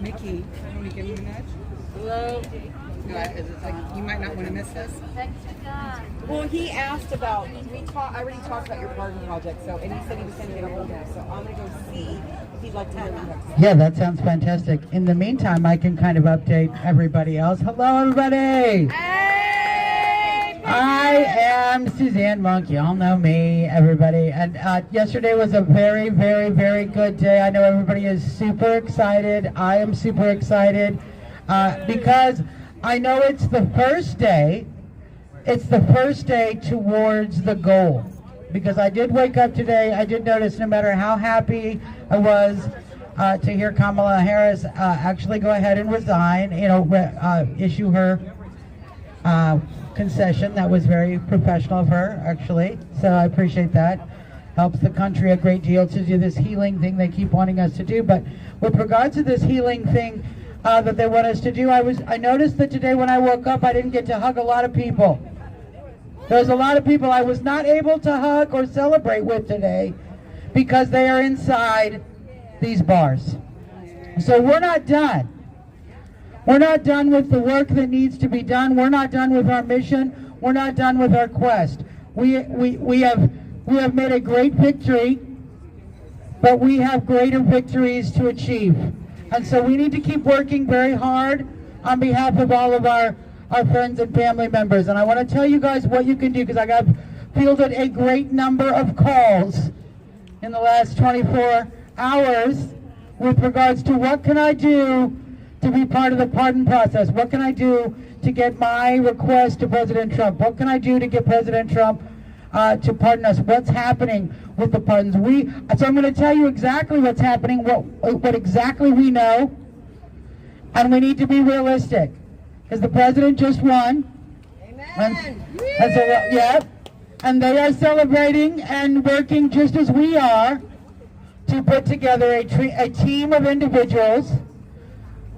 Mickey, can we give him a nudge? Hello. Is it like you might not want to miss this? Well, he asked about. I already talked about your pardon project, and he said he was going to get a hold of you. So I'm going to go see if he'd like to hear you. Yeah, that sounds fantastic. In the meantime, I can kind of update everybody else. Hello, everybody. Hey! I am Suzanne Monk. You all know me, everybody. And yesterday was a very, very, very good day. I know everybody is super excited. I am super excited because I know it's the first day. It's the first day towards the goal. Because I did wake up today, I did notice no matter how happy I was to hear Kamala Harris actually go ahead and resign, issue her concession. That was very professional of her, actually. So I appreciate that. Helps the country a great deal to do this healing thing they keep wanting us to do. But with regards to this healing thing that they want us to do, I noticed that today when I woke up, I didn't get to hug a lot of people. There's a lot of people I was not able to hug or celebrate with today because they are inside these bars. So we're not done. We're not done with the work that needs to be done. We're not done with our mission. We're not done with our quest. We have made a great victory, but we have greater victories to achieve. And so we need to keep working very hard on behalf of all of our friends and family members. And I want to tell you guys what you can do, because I got fielded a great number of calls in the last 24 hours with regards to what can I do to be part of the pardon process? What can I do to get my request to President Trump? What can I do to get President Trump to pardon us? What's happening with the pardons? So I'm going to tell you exactly what's happening, what exactly we know, and we need to be realistic. Because the president just won. Amen. And they are celebrating and working just as we are to put together a team of individuals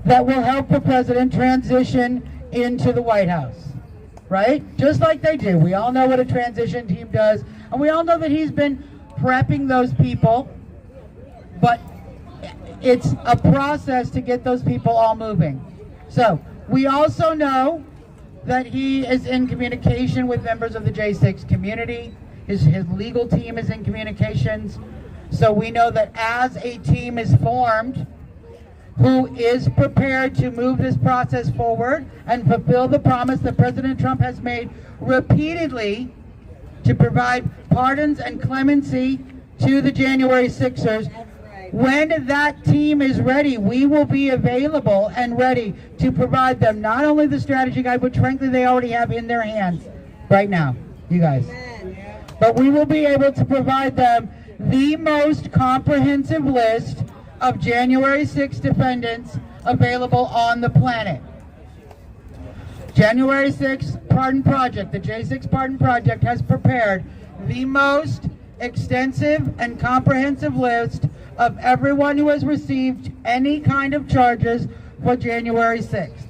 that will help the president transition into the White House, right? Just like they do. We all know what a transition team does, and we all know that he's been prepping those people, but it's a process to get those people all moving. So we also know that he is in communication with members of the J6 community. His legal team is in communications. So we know that as a team is formed, who is prepared to move this process forward and fulfill the promise that President Trump has made repeatedly to provide pardons and clemency to the January 6ers. When that team is ready, we will be available and ready to provide them not only the strategy guide, which frankly they already have in their hands right now, you guys. But we will be able to provide them the most comprehensive list of January 6 defendants available on the planet. January 6 Pardon Project, the J6 Pardon Project, has prepared the most extensive and comprehensive list of everyone who has received any kind of charges for January 6th.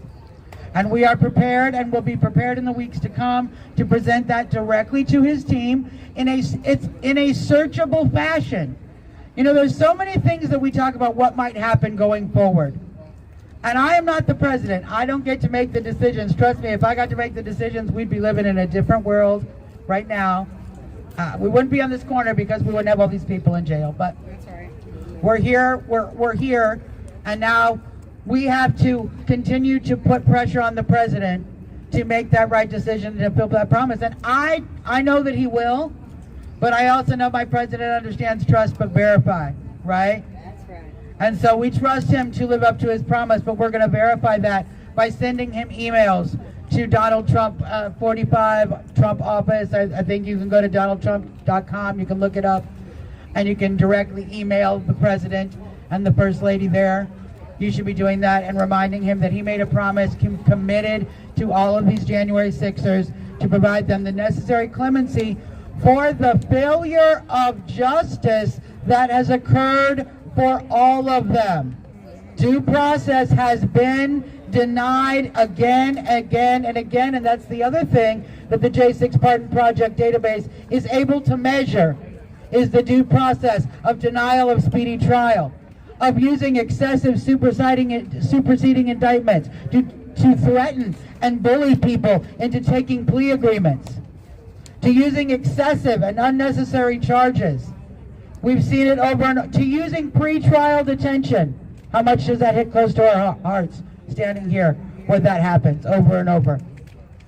And we are prepared and will be prepared in the weeks to come to present that directly to his team in a searchable fashion. You know, there's so many things that we talk about what might happen going forward. And I am not the president. I don't get to make the decisions. Trust me, if I got to make the decisions, we'd be living in a different world right now. We wouldn't be on this corner because we wouldn't have all these people in jail. But we're here, we're here, and now we have to continue to put pressure on the president to make that right decision and to fulfill that promise. And I know that he will, but I also know my president understands trust but verify, right? That's right. And so we trust him to live up to his promise, but we're going to verify that by sending him emails to Donald Trump 45 Trump office. I think you can go to donaldtrump.com, you can look it up, and you can directly email the president and the first lady there. You should be doing that and reminding him that he made a promise, committed to all of these January 6ers to provide them the necessary clemency for the failure of justice that has occurred for all of them. Due process has been denied again, and again, and that's the other thing that the J6 Pardon Project database is able to measure, is the due process of denial of speedy trial. of using excessive superseding indictments to threaten and bully people into taking plea agreements, to using excessive and unnecessary charges. We've seen it over and to using pre-trial detention. How much does that hit close to our hearts standing here where that happens over and over?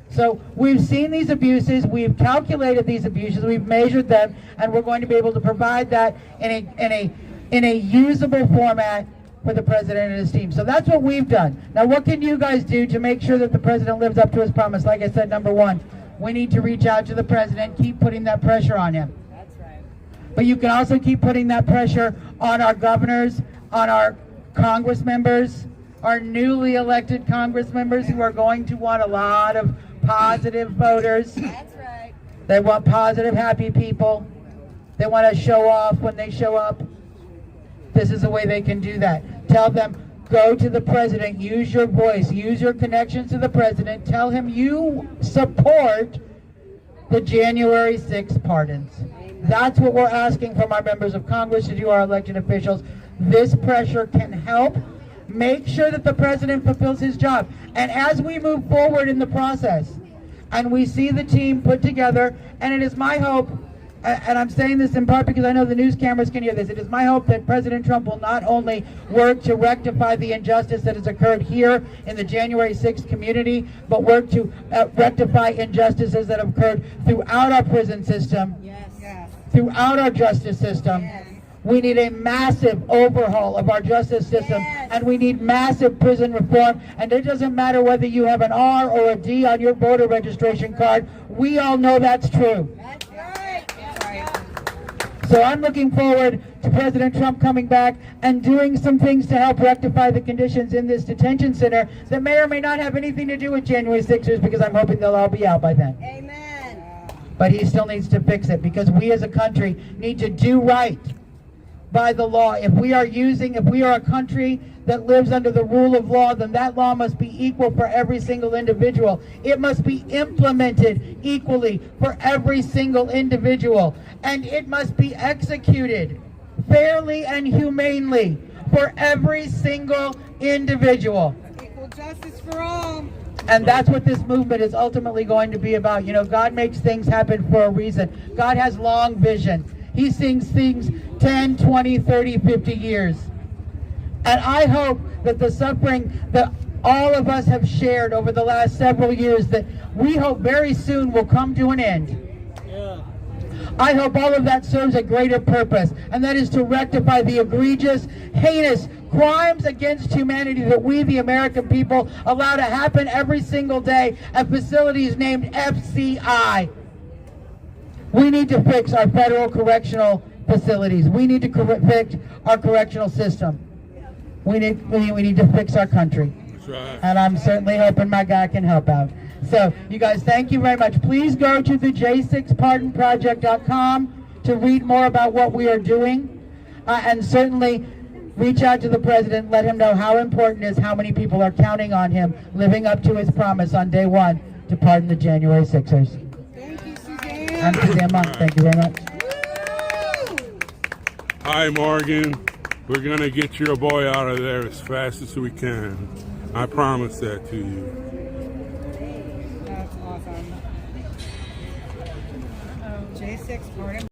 So we've seen these abuses, we've calculated these abuses, we've measured them, and we're going to be able to provide that in a usable format for the president and his team. So that's what we've done. Now what can you guys do to make sure that the president lives up to his promise? Like I said, number one, we need to reach out to the president, keep putting that pressure on him. That's right. But you can also keep putting that pressure on our governors, on our Congress members, our newly elected Congress members who are going to want a lot of positive voters. That's right. They want positive, happy people. They want to show off when they show up. This is the way they can do that. Tell them, go to the president, use your voice, use your connections to the president, tell him you support the January 6th pardons. That's what we're asking from our members of Congress to do, our elected officials. This pressure can help make sure that the president fulfills his job. And as we move forward in the process, and we see the team put together, and it is my hope, and I'm saying this in part because I know the news cameras can hear this, it is my hope that President Trump will not only work to rectify the injustice that has occurred here in the January 6th community, but work to rectify injustices that have occurred throughout our prison system, throughout our justice system. We need a massive overhaul of our justice system, and we need massive prison reform. And it doesn't matter whether you have an R or a D on your voter registration card. We all know that's true. That's right. So I'm looking forward to President Trump coming back and doing some things to help rectify the conditions in this detention center that may or may not have anything to do with January 6ers, because I'm hoping they'll all be out by then. Amen. But he still needs to fix it, because we as a country need to do right by the law. If we are a country that lives under the rule of law, then that law must be equal for every single individual. It must be implemented equally for every single individual. And it must be executed fairly and humanely for every single individual. Equal justice for all. And that's what this movement is ultimately going to be about. You know, God makes things happen for a reason. God has long vision. He sees things 10, 20, 30, 50 years. And I hope that the suffering that all of us have shared over the last several years, that we hope very soon will come to an end. I hope all of that serves a greater purpose, and that is to rectify the egregious, heinous crimes against humanity that we, the American people, allow to happen every single day at facilities named FCI. We need to fix our federal correctional facilities. We need to fix our correctional system. We need to fix our country. That's right. And I'm certainly hoping my guy can help out. So, you guys, thank you very much. Please go to the j6pardonproject.com to read more about what we are doing. And certainly reach out to the president, let him know how important it is, how many people are counting on him, living up to his promise on day one to pardon the January 6ers. Thank you, Suzanne. I'm Suzanne Monk. Thank you very much. Hi, Morgan. We're going to get your boy out of there as fast as we can. I promise that to you. That's awesome. J6 pardon.